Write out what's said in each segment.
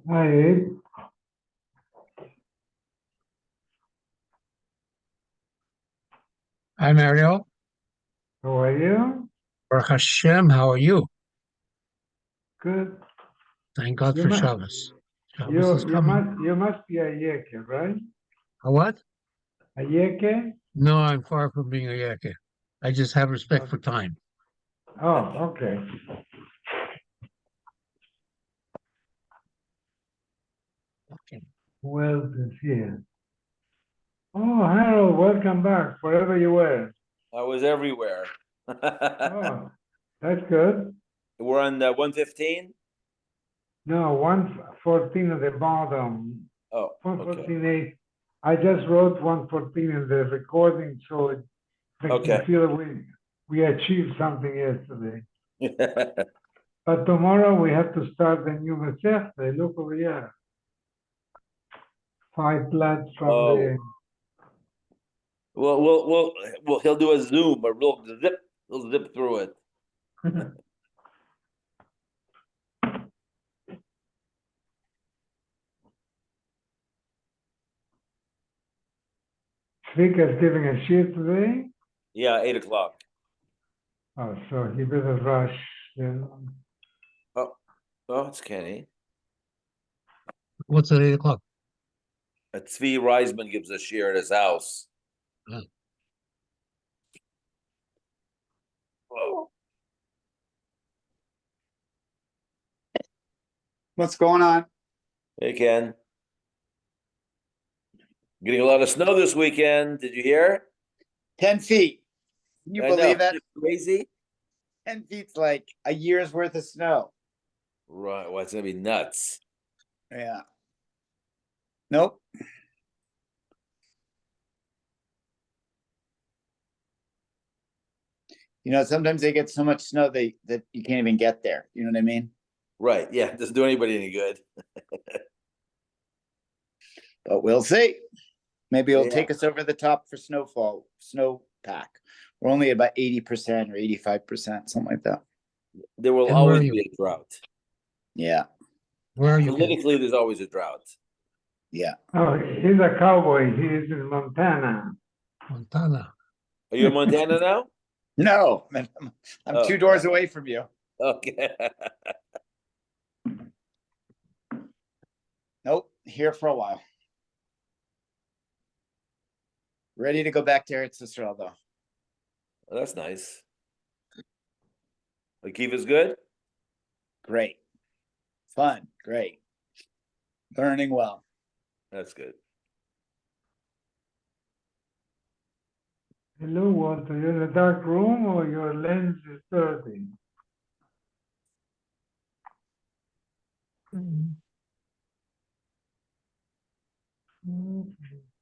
Hi, Hi, Mario. how are you? Baruch Hashem, how are you? Good. Thank God You for must Shabbos. Shabbos is you coming. must be a yeke, right? A what? A yeke? No, I'm far from being a yeke. I just have respect Oh, for time. okay. Okay. Who else is here? Oh, Harold, welcome back, wherever you were. I was everywhere. Oh, that's good. We're on 115. No, 114 at the bottom. Oh, okay. 114.8. I just wrote 114 in the recording, so it makes me Okay. feel we achieved something yesterday. But tomorrow we have to start the new Masechta. Look over here. 5 plats from Oh, well, he'll do a zoom, but he'll zip through it. Zvika is giving a shiur today. Yeah, 8 o'clock. Oh, so he better rush. Then. Oh, it's Kenny. What's at 8 o'clock? Tzvi Reisman gives a share at his house. Oh. Whoa. What's going on? Hey, Ken. Getting a lot of snow this weekend. Did you hear? 10 feet. Can you I know. believe that? Crazy. 10 feet's like a year's worth of snow. Right. Well, it's gonna be nuts. Yeah. Nope. You know, sometimes they get so much snow that you can't even get there. You know what I mean? Right. Yeah. Doesn't do anybody any good. But we'll see. Maybe it'll Yeah. take us over the top for snowpack. We're only about 80% or 85%, something like that. There will And where are always you? be a drought. Yeah. Where are you, Ken? Politically, there's always a drought. Yeah. Oh, he's a cowboy. He is in Montana. Montana. Are you in Montana now? No, I'm Oh, 2 doors away from you. okay. Nope. Here for a while. Ready to go back to Eretz Yisrael, though. Well, that's nice. Akiva's good? Great. Fun. Great. Learning well. That's good. Hello, Walter. You're in a dark room or your lens is dirty?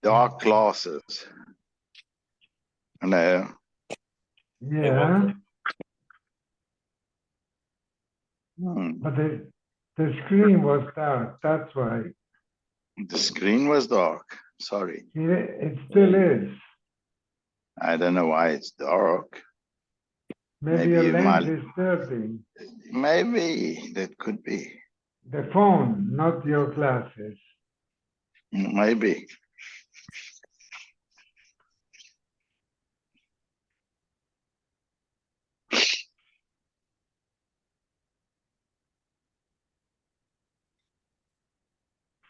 Dark glasses. No, Hey, Yeah, hmm. but the screen was dark. That's why. The screen was dark. Sorry. It still is. I don't know why it's dark. Maybe your Maybe lens is dirty. maybe that could be. The phone, not your glasses. Maybe.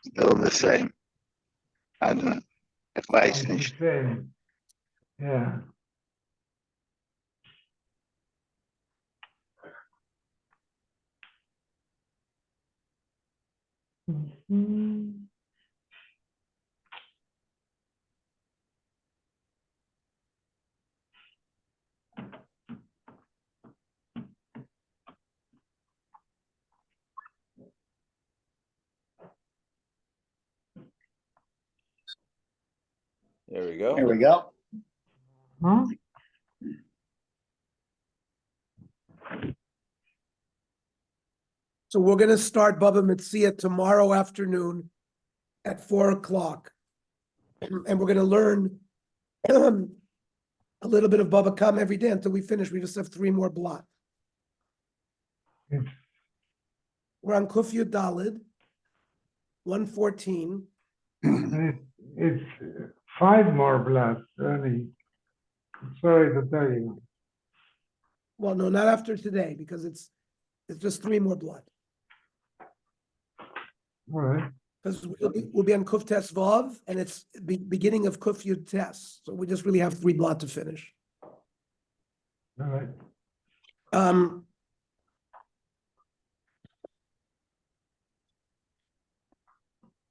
Still the same. I don't know. Ich weiß It's nicht. the same. Yeah. Mhm. There we go. Here we go. Huh? So we're gonna start Baba Metzia tomorrow afternoon at 4 o'clock. And we're gonna learn a little bit of Bava Kama every day until we finish. We just have 3 more blocks. It's We're on Kuf Yud Dalid. 114. And it's 5 more bloods, Ernie. I'm sorry to tell you. Well, no, not after today, because it's just 3 more blood. All right. Because we'll be on Kuf Tes Vav, and it's beginning of Kuf Yud Tes. So we just really have 3 blood to finish. All right.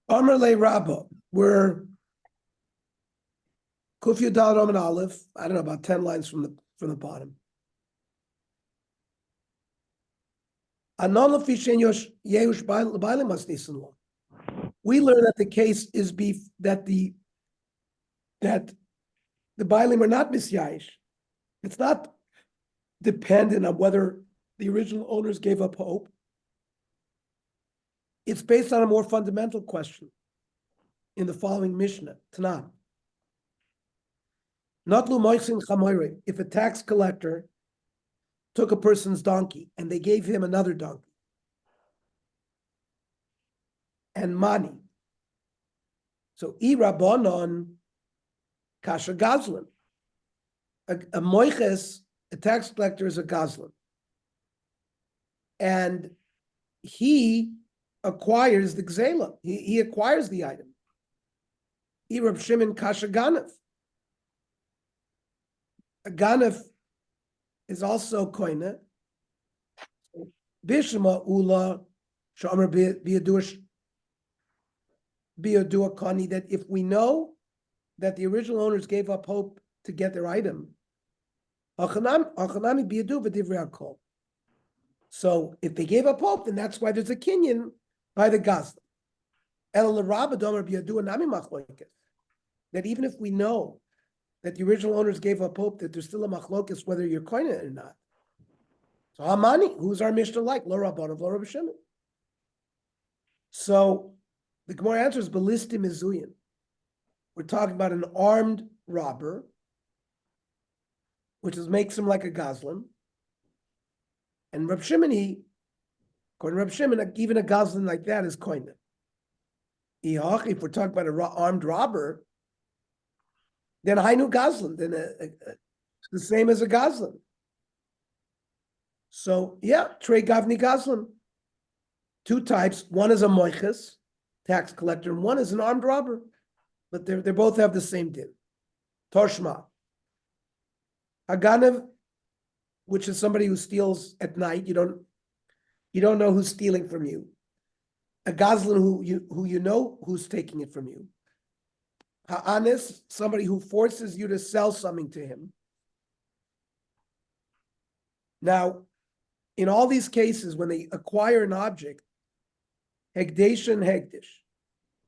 Amar Le Rabba, we're Kuf Yud Dal Roman Aleph. I don't know, about 10 lines from the bottom. Anon Lefi Shein Yehush Bailim Mas Nisan Lo. We learn that the case is that the Bailim are not misyayish. It's not dependent on whether the original owners gave up hope. It's based on a more fundamental question in the following Mishnah, Tanan. Natlu moichin chamoire. If a tax collector took a person's donkey and they gave him another donkey and money, so I rabbanon kasha gazlan. A moiches, a tax collector, is a gazlan, and he acquires the gzela. He acquires the item. I Reb Shimon kasha ganav. A ganav is also koine. Bishma ula shomer biyadua kani, that if we know that the original owners gave up hope to get their item, achanami biyadu v'divrei hakol. So if they gave up hope, then that's why there's a kinyan by the gazlan. El l'rabba domer biyadu nami machlokes. That even if we know that the original owners gave up hope, that there's still a machlokes whether you're koine or not. So Hamani, who's our Mishnah like? Lo Rabban of Lo Rabbi Shimon. So the Gemara answers Balistim Mizuyin. We're talking about an armed robber, which makes him like a gazlan. And Reb Shimon, according to Reb Shimon, even a gazlan like that is koine. If we're talking about an armed robber, then Hainu gazlan, then it's the same as a gazlan. So yeah, Trey Gavni Gazlan. 2 types. One is a moiches, tax collector, and one is an armed robber. But they both have the same din. Toshma. Haganev, which is somebody who steals at night. You don't know who's stealing from you. A Gazlan who you know who's taking it from you. Ha'anis, somebody who forces you to sell something to him. Now, in all these cases, when they acquire an object, hegdesh and hegdish,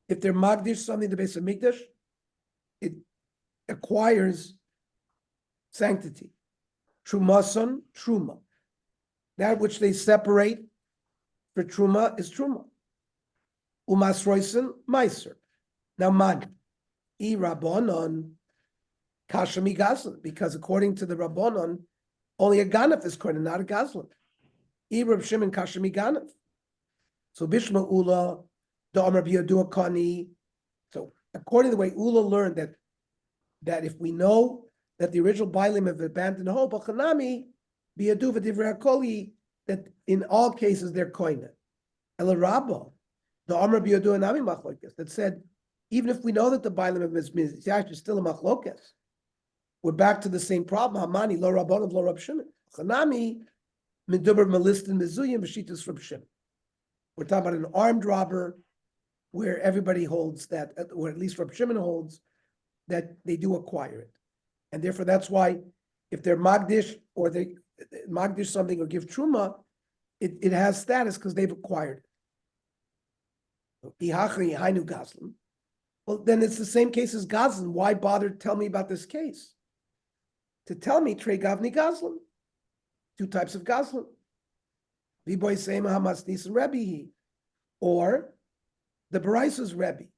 if they're magdish something to base of mikdash, it acquires sanctity. Trumason, truma. That which they separate for truma is truma. Umasroisen, meiser. Now, man, I rabbanon kashami gazlan, because according to the rabbanon, only a ganef is koine, not a gazlan. Reb Shimon kashami ganav. So Bishma Ula, the Amar biyadua kani. So according to the way Ula learned that if we know that the original Bailim have abandoned hope, achanami biyadu v'divrei hakoli, that in all cases they're koine. El Rabba, the Amar biyadua nami machlokes, that said even if we know that the Bailim have is still a machlokes, we're back to the same problem. Hamani lo Rabban of lo Rab Shimon. Chanami Meduber Melistin Mezuyim V'shitas Rab Shimon. We're talking about an armed robber where everybody holds that, or at least Rab Shimon holds that they do acquire it. And therefore that's why if they're Magdish or they Magdish something or give Truma, it has status because they've acquired it. Well, then it's the same case as Gazlan. Why bother to tell me about this case? To tell me Trey Gavni Gazlan. 2 types of Gazlan. Viboy Seima Hamas Nisan Rebbe, or the Baraisa's Rebbe.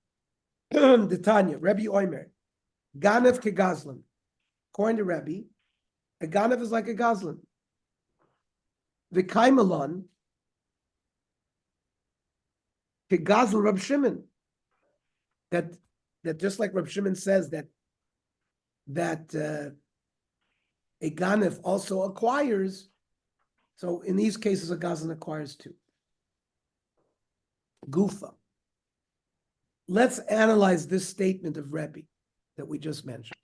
The Tanya, Rebbe Oimer. Ganev ke Gazlan. According to Rebbe, a Ganev is like a Gazlan. The Kaimalon ke Kegazl Rab Shimon. That just like Rab Shimon says that a ganef also acquires. So in these cases, a gazlan acquires too. Gufa. Let's analyze this statement of Rebbe that we just mentioned.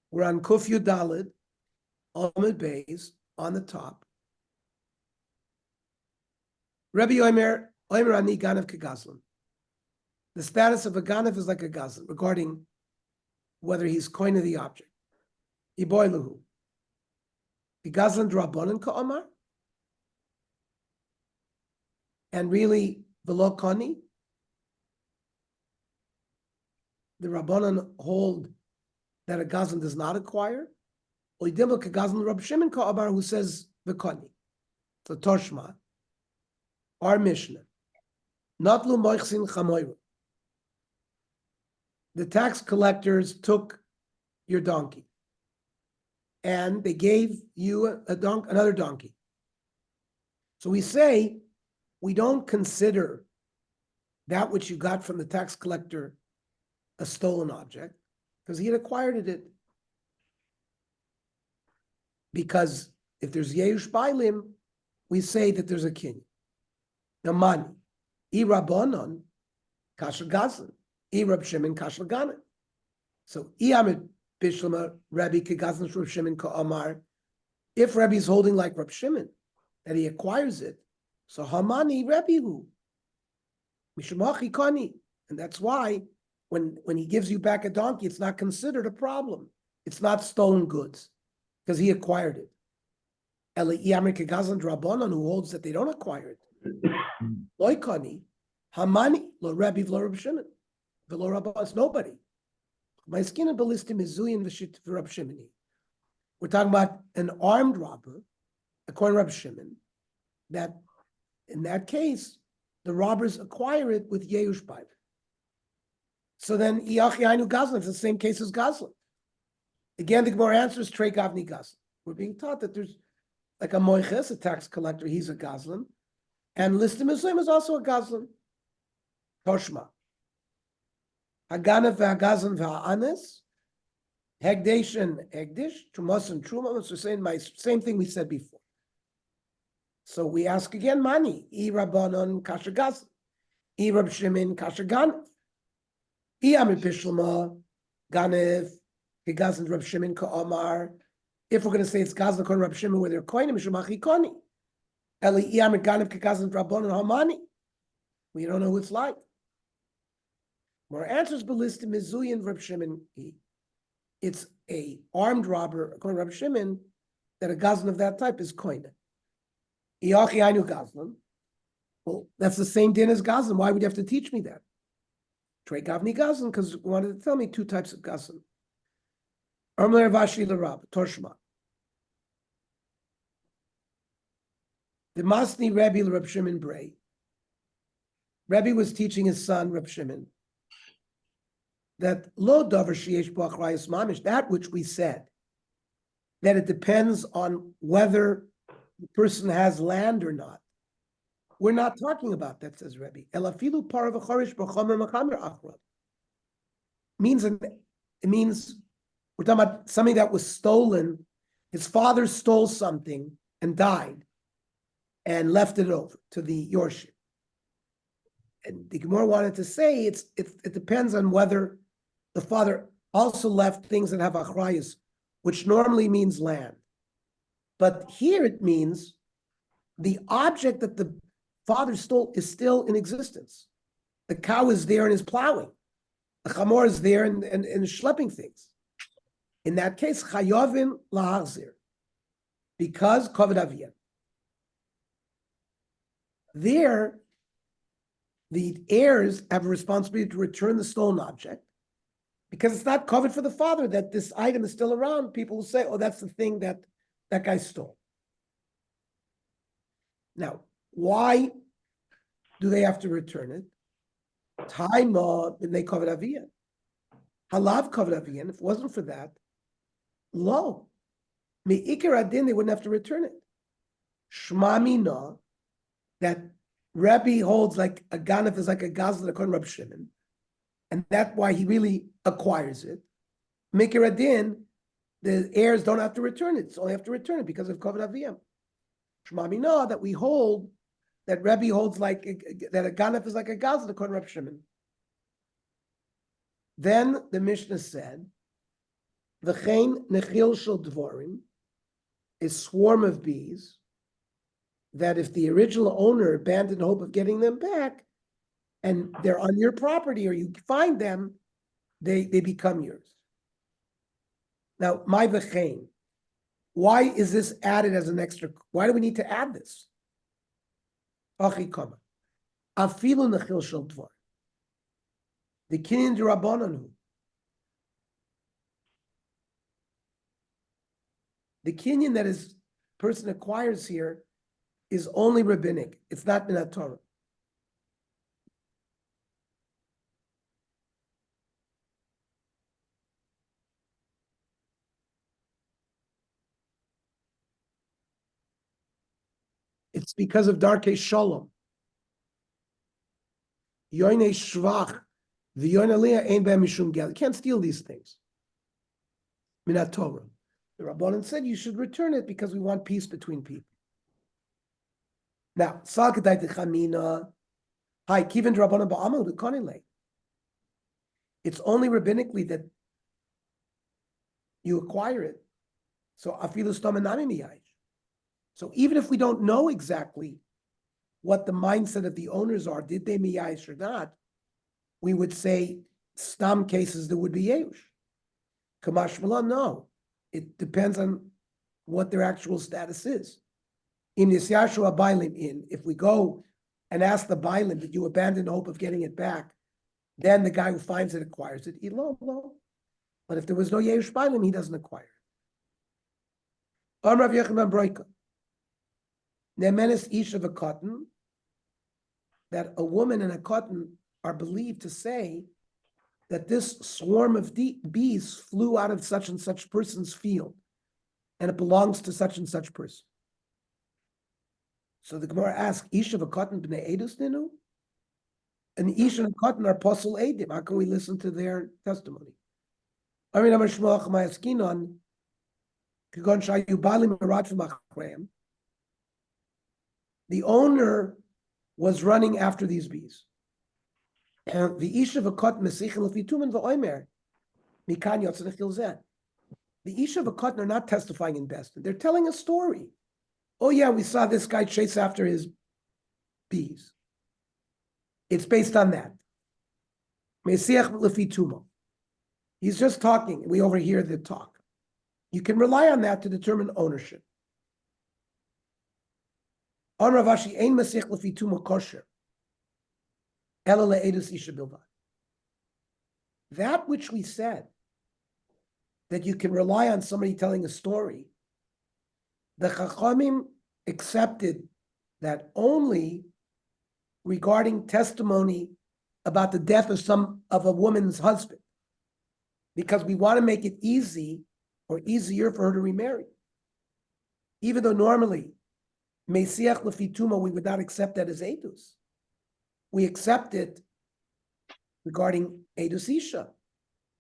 We're on Kuf Yudalid, Amud Beis, on the top. Rebbe Omer Ani Ganef Kegazlan. The status of a ganef is like a gazlan regarding whether he's coin of the object. Iboiluhu. The gazlan drabonin ka'amar. And really, velo kani. The rabbanon hold that a gazlan does not acquire. Oidimel kegazlan Rab Shimon ka'amar, who says v'kani. So Toshma, our Mishnah, Natlu moichsin chamoyru. The tax collectors took your donkey and they gave you another donkey. So we say we don't consider that which you got from the tax collector a stolen object because he had acquired it. Because if there's Yeush Bailim, we say that there's a king. Now, money, I Rabbanon, Kasher Gazlan. Rab Shimon Kashal Ganet. So Iyamid Bishlama Rabbi Kegazlan Rab Shimon Ka'amar. If Rabbi is holding like Rab Shimon, that he acquires it, so Hamani Rabbihu. Mishamachi Kani. And that's why when he gives you back a donkey, it's not considered a problem. It's not stolen goods, because he acquired it. Eli Iyamid Kegazlan Rabbanon, who holds that they don't acquire it. Loi Kani, Hamani, Lo Rabbi V'lo Rab Shimon. It's nobody. My skin and ballistim is Zuyin v'shit Rab Shimoni. We're talking about an armed robber, according to Rab Shimon, that in that case, the robbers acquire it with Yeush Baiv. So then, Iyachi Ainu Gazlan, it's the same case as Gazlan. Again, the Gemara answers Trey Gavni Gazlan. We're being taught that there's like a Moiches, a tax collector, he's a Gazlan, and Listim Muslim is also a Gazlan. Toshma. Haganef v'hagazan v'ha'anes, Hegdesh and Hegdish, Trumos and Truma, we're saying my same thing we said before. So we ask again, Mani, I Rabbanon Kashagaz, I Rab Shimon Kashaganef, I Amir Pishlama, Ganef, Hegazan Rab Shimon Ka'amar. If we're going to say it's Gazan Kon Rab Shimon where they're koinim, Mishamachi Koni. Eli I Amir Ganef Hegazan Rabbanon Hamani. We don't know who it's like. More answers ballistic Mizuyan Rab Shimon. It's a armed robber, according to Rab Shimon, that a gazlan of that type is koine. Iyachi Ainu Gazlan. Well, that's the same din as gazlan. Why would you have to teach me that? Trey Gavni Gazlan, because you wanted to tell me two types of gazlan. Ermler Vashi Larab, Torshma. The Masni Rebbe Rab Shimon Bray. Rebbe was teaching his son, Rab Shimon, that lo davar sheyesh bo achrayus mamish, that which we said, that it depends on whether the person has land or not. We're not talking about that, says Rebbe. Elafilu parav achorish b'chomer machamer achrad. It means we're talking about something that was stolen. His father stole something and died, and left it over to the yorship. And the Gemara wanted to say it depends on whether the father also left things that have achrayus, which normally means land. But here it means the object that the father stole is still in existence. The cow is there and is plowing. The chamor is there and schlepping things. In that case, chayovim lahachzir, because kavod aviyah. There, the heirs have a responsibility to return the stolen object, because it's not covered for the father that this item is still around. People will say, oh, that's the thing that guy stole. Now, why do they have to return it? Taima, and they covered aviyah. Halav covered aviyah. If it wasn't for that, lo, me'ikar adin, they wouldn't have to return it. Shma mina, that Rebbe holds like a ganef is like a gazlan according to Reb Shimon, and that's why he really acquires it. Mikir Adin, the heirs don't have to return it; it's only have to return it because of Kavod Aviyam. Shmami know that we hold that Rebbe holds like that a ganef is like a gazlan according to Reb Shimon. Then the Mishnah said, "V'chein nechil shel dvorim," a swarm of bees, that if the original owner abandoned hope of getting them back, and they're on your property or you find them, they become yours. Now, my v'chein, why is this added as an extra? Why do we need to add this? Achi kama, afilu nechil shel dvar, the kinyan d'Rabbananu. The kinyan that is person acquires here is only rabbinic. It's not minat Torah. It's because of Darkei Shalom. Yoinei Shvach, the Yoinei ain't be'em mishum gel. You can't steal these things. Minat Torah. The Rabbanan said you should return it because we want peace between people. Now, Salkadai Chamina, hi, Kivin Rabbanan ba'amu the it's only rabbinically that you acquire it. So afilu stamanami miyayish. So even if we don't know exactly what the mindset of the owners are, did they miyayish or not, we would say stam cases there would be yerush. Kamash Malan, no. It depends on what their actual status is. In Nisyashu Bailim, if we go and ask the Bailim, did you abandon hope of getting it back? Then the guy who finds it acquires it. But if there was no Yerush Bailim, he doesn't acquire it. Rav Yochanan Broika. Nemenis ish of a cotton, that a woman and a cotton are believed to say that this swarm of bees flew out of such and such person's field, and it belongs to such and such person. So the Gemara asks, ish of a cotton b'nei edus ninu? And ish and cotton are posel edim. How can we listen to their testimony? The owner was running after these bees. And the ish of a cotton mesichin lefitumen v'oimer mikan yotzei nechil zeh. The ish of a cotton are not testifying in best. They're telling a story. Oh yeah, we saw this guy chase after his bees. It's based on that. Mesiach lefitumo. He's just talking. We overhear the talk. You can rely on that to determine ownership. On Ravashi, ein mesiach lefitumo kosher. Ela le'edus isha bilvad. That which we said, that you can rely on somebody telling a story, the Chachamim accepted that only regarding testimony about the death of a woman's husband, because we want to make it easy or easier for her to remarry. Even though normally, Mesiach Lefituma, we would not accept that as Edus. We accept it regarding Edus Isha.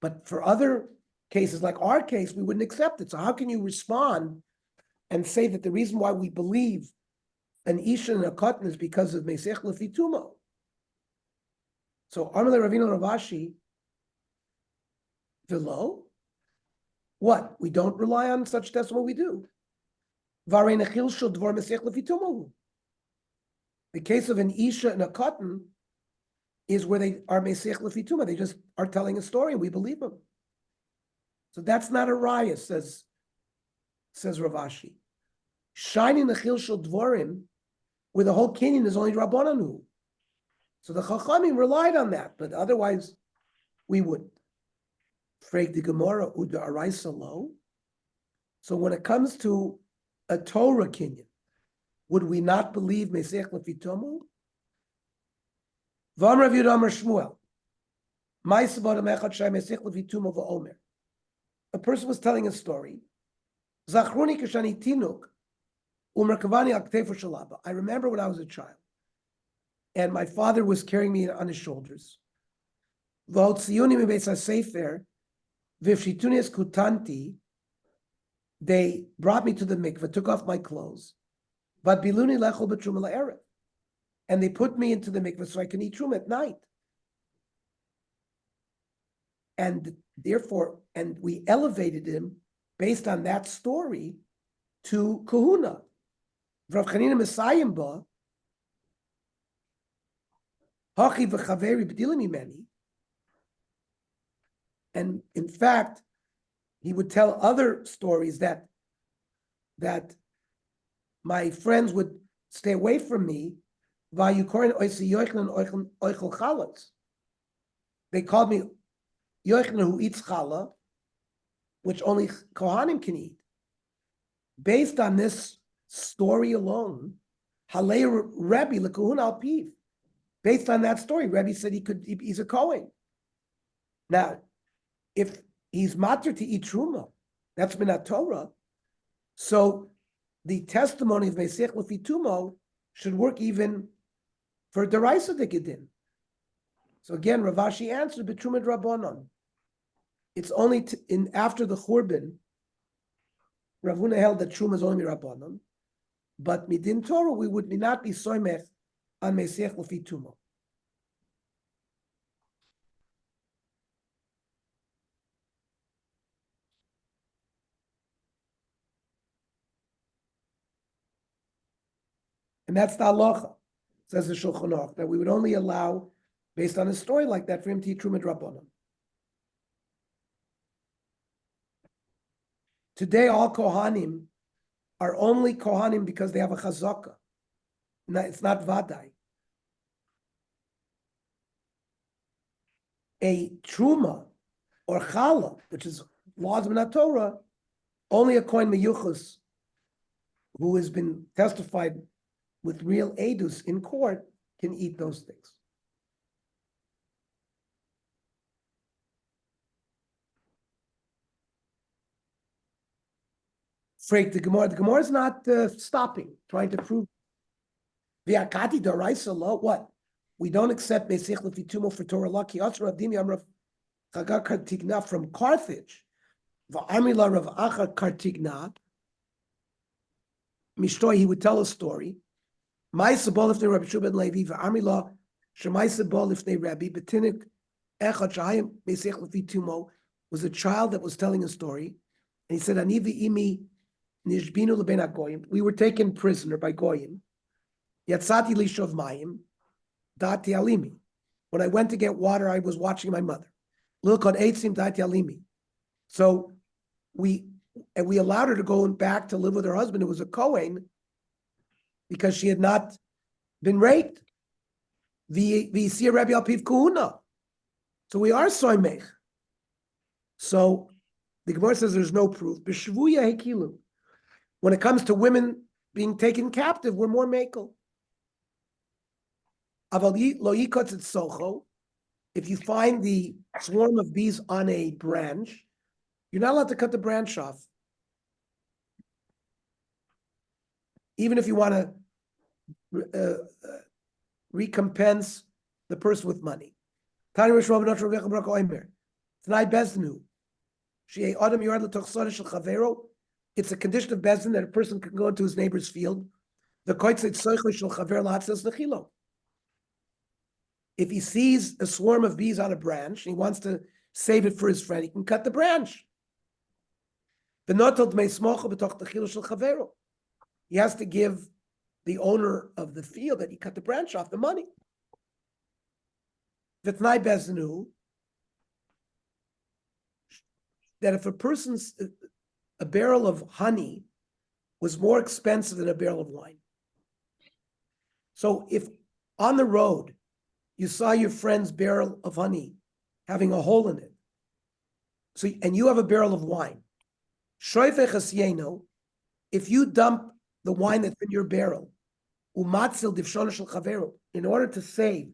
But for other cases, like our case, we wouldn't accept it. So how can you respond and say that the reason why we believe an Isha and a Katan is because of Mesiach Lefituma? So Armele Ravina Ravashi, Vilo, what? We don't rely on such testimony, we do. The case of an Isha and a Katan is where they are Mesiach Lefituma. They just are telling a story and we believe them. So that's not a raya, says Ravashi. Shining the Chil Shel Dvorim, where the whole Kenyan is only Rabbananu. So the Chachamim relied on that, but otherwise we wouldn't. Frag the Gemara Uda Araisa Lo. So when it comes to a Torah Kenyan, would we not believe Mesiach Lefitomu? Vam Rav Yud Amar Shmuel. A person was telling a story. Zachruni kashani tinuk umerkavani al ktefu shalaba. I remember when I was a child. and my father was carrying me on his shoulders. V'hotziuni mibeis hasefer, v'fshitunis kutanti. They brought me to the mikveh, took off my clothes, but biluni lechol b'truma la'erev, and they put me into the mikveh so I can eat truma at night. And therefore, and we elevated him based on that story to kahuna. Rav Chanina Mesayim ba, hachi v'chaveri b'dilim imeni. And in fact, he would tell other stories that my friends would stay away from me. They called me Yochanan who eats challah, which only Kohanim can eat. Based on this story alone, Halei Rebbe lekahuna al piv. Based on that story, Rebbe said he's a Kohen. Now, if he's matter to eat truma, that's minat Torah. So the testimony of Mesech Lefi Tumo should work even for Deraisa Dikidin. So again, Ravashi answered B'Truma Drabonon. It's only after the Churban, Rav Huna held that Truma is only Rabbanon, but Midin Torah we would not be soymech on Mesech Lefi Tumo. And that's the halacha, says the Shulchan Aruch, that we would only allow, based on a story like that, for him to eat Truma Drabonon. Today, all Kohanim are only Kohanim because they have a chazaka. It's not Vadai. A Truma or Chala, which is laws of Minat Torah, only a Kohen Meyuchas who has been testified with real edus in court can eat those things. Freak, the Gemara is not stopping, trying to prove. V'akati d'oraisa lo, what? We don't accept Mesech Lefi Tumo for Torah law. Ki Asra Avdimi Amrav Chagar Kartigna from Carthage. V'amila Rav Acha Kartigna. Mishtoi, he would tell a story. Ma'isa bol ifnei Rabbi Shua ben Levi v'amila shemaisa bol ifnei Rabbi b'tinik echad shahayim Mesech Lefi Tumo was a child that was telling a story, and he said, "Ani v'imi nishbinu leben hagoyim." We were taken prisoner by goyim. Yatzati lishov mayim dati alimi. When I went to get water, I was watching my mother. Lilkod eitzim dati alimi. So we allowed her to go back to live with her husband, who was a Kohen, because she had not been raped. V'yisir Rebbe al piv kuhuna. So we are soymech. So the Gemara says there's no proof. B'shvuya hekilu. When it comes to women being taken captive, we're more makel. Aval lo yikotz et socho. If you find the swarm of bees on a branch, you're not allowed to cut the branch off. Even if you want to recompense the person with money. Tani Rosh Rabbanot Rebbe Barak Oimer. Tonight Bezdenu. She Adam Yard L'Toch Shel Chavero. It's a condition of Bezdin that a person can go into his neighbor's field. The Koitzet Soichel Shel Chaver L'Hatzes Nechilo. If he sees a swarm of bees on a branch and he wants to save it for his friend, he can cut the branch. He has to give the owner of the field that he cut the branch off the money. V'tnai Bezdenu, that if a barrel of honey was more expensive than a barrel of wine. So if on the road you saw your friend's barrel of honey having a hole in it, so and you have a barrel of wine, if you dump the wine that's in your barrel, in order to save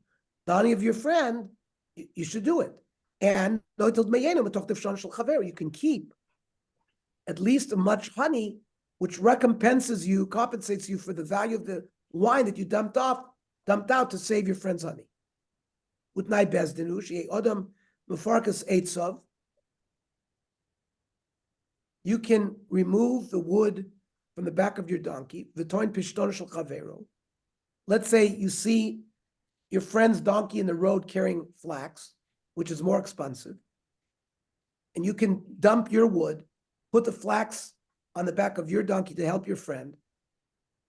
the honey of your friend, you should do it. And you can keep at least as much honey, which recompenses you, compensates you for the value of the wine that you dumped off dumped out to save your friend's honey. Utnai bezdinu she odam mefarkas eitzav. You can remove the wood from the back of your donkey. V'toin pishton shel chavero. Let's say you see your friend's donkey in the road carrying flax, which is more expensive, and you can dump your wood, put the flax on the back of your donkey to help your friend.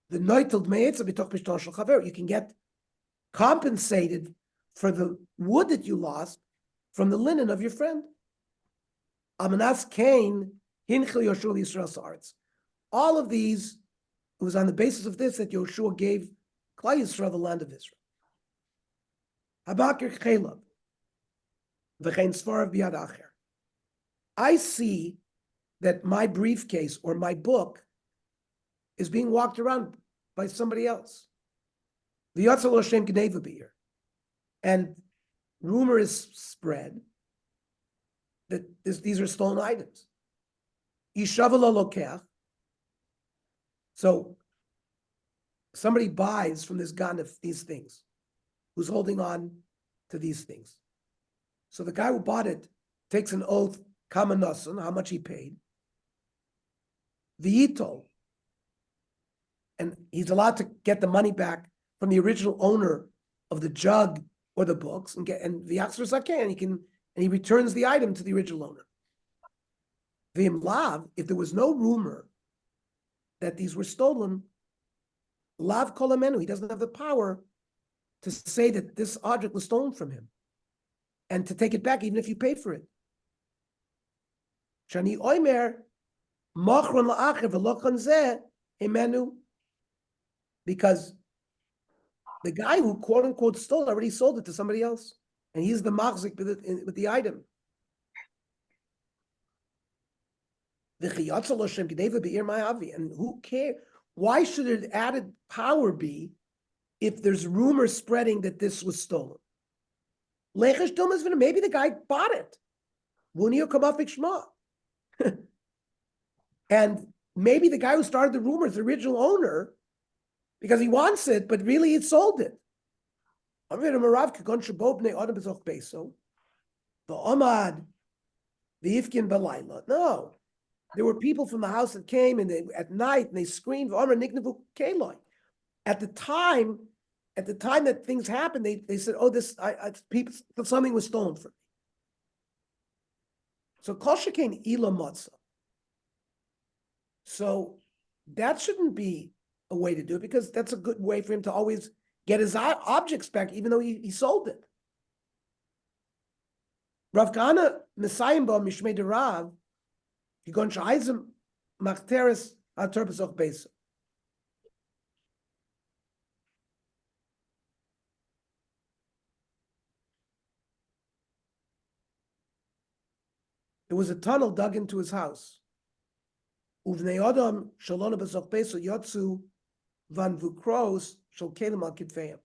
The noitel me'etza b'toch pishton shel chavero. You can get compensated for the wood that you lost from the linen of your friend. Amanas Cain, Hinchil Yoshua Yisrael's arts. All of these, it was on the basis of this that Yoshua gave Klal Yisrael the land of Israel. Habakir Chelav, V'chein Sfarav B'yad Acher. I see that my briefcase or my book is being walked around by somebody else. V'yatzal Hashem Gneva B'ir. And rumor is spread that these are stolen items. Yishavala Lokeach. So somebody buys from this ganef these things, who's holding on to these things. So the guy who bought it takes an oath, kama nasan, how much he paid, v'yitol, and he's allowed to get the money back from the original owner of the jug or the books, and v'yachzor zakeh, and he returns the item to the original owner. V'im lav, if there was no rumor that these were stolen, lav kol amenu, he doesn't have the power to say that this object was stolen from him and to take it back even if you pay for it. Shani oimer machron la'acher v'lochon zeh himenu, because the guy who quote unquote stole already sold it to somebody else, and he's the machzik with the item. And who cares? Why should an added power be if there's rumors spreading that this was stolen? Maybe the guy bought it. And maybe the guy who started the rumor is the original owner because he wants it, but really he sold it. No. There were people from the house that came and at night and they screamed, at the time that things happened, they said, oh, people, something was stolen from me. So kol shekain ila matzah. So that shouldn't be a way to do it, because that's a good way for him to always get his objects back, even though he sold it. Rav Kahana Messiah ba Mishmei de Rav, Yigon Shaizim Machteres Ater B'Zoch Beisa. There was a tunnel dug into his house. Uvnei Adam Shalona B'Zoch Beisa Yotzu Van Vukros Shal Kelim Al Kitfeim.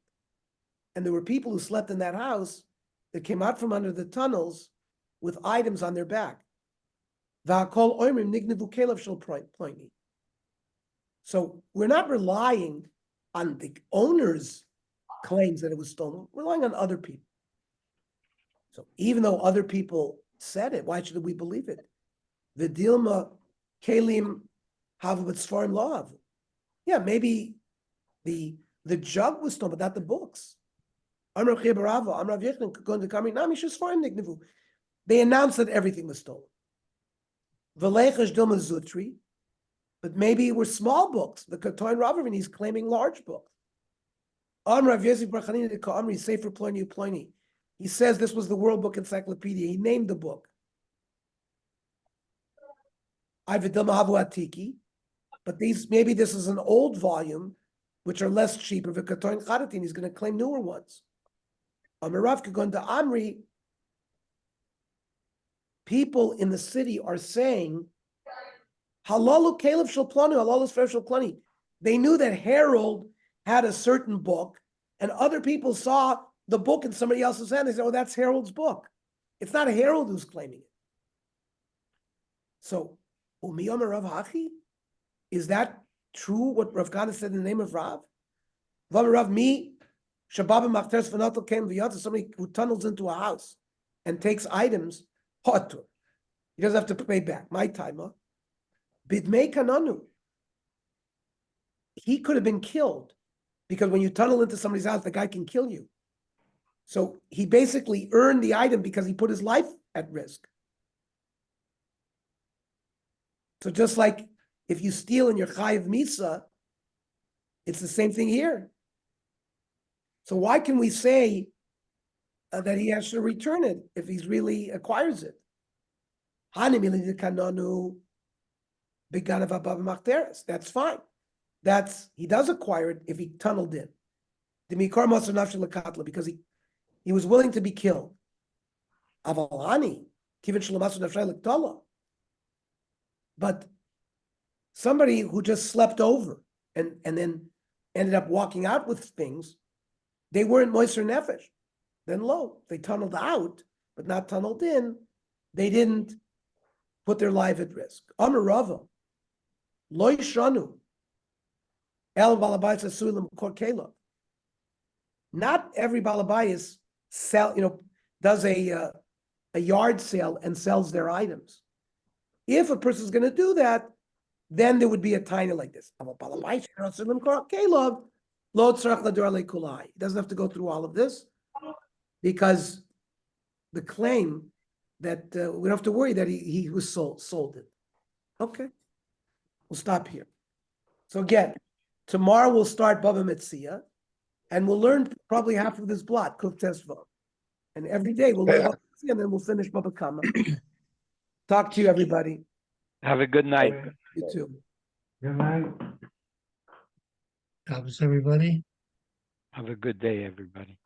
And there were people who slept in that house that came out from under the tunnels with items on their back. So we're not relying on the owner's claims that it was stolen. We're relying on other people. So even though other people said it, why should we believe it? The Dilma Kalim Havabatzfarim Lav. Yeah, maybe the jug was stolen, but not the books. They announced that everything was stolen. But maybe it were small books. The Katoin Ravavin, he's claiming large books. He says this was the World Book Encyclopedia. He named the book. But maybe this is an old volume, which are less cheaper. He's going to claim newer ones. Amri, people in the city are saying, Halalu Caleb Shalplani, Halalu Sfer Shalplani. They knew that Harold had a certain book, and other people saw the book in somebody else's hand. They said, oh, that's Harold's book. It's not Harold who's claiming it. So, Umiyom Rav Hachi? Is that true what Rav Kahana said in the name of Rav? Rav mi Shabbat Machteres V'Notel came v'yata, somebody who tunnels into a house and takes items, Potur. He doesn't have to pay back. My timer. Bidmei Kananu. He could have been killed because when you tunnel into somebody's house, the guy can kill you. So he basically earned the item because he put his life at risk. So just like if you steal in your Chayiv Misa, it's the same thing here. So why can we say that he has to return it if he's really acquires it? That's fine. He does acquire it if he tunneled in. Because he was willing to be killed. But somebody who just slept over and then ended up walking out with things, they weren't moiser nefesh. Then lo, they tunneled out, but not tunneled in. They didn't put their life at risk. Amar Rava, lo yishanu el balabayis asulim korkela. Not every balabayis does a yard sale and sells their items. If a person's going to do that, then there would be a tiny like this. He doesn't have to go through all of this because the claim that we don't have to worry that he was sold it. Okay, we'll stop here. So again, tomorrow we'll start Bava Metzia, and we'll learn probably half of this blot, Kuf Tesvav. And every day we'll learn Bava Metzia, and then we'll finish Bava Kama. Talk to you, everybody. Have a good night. You too. Good night. Shabbos, everybody. Have a good day, everybody.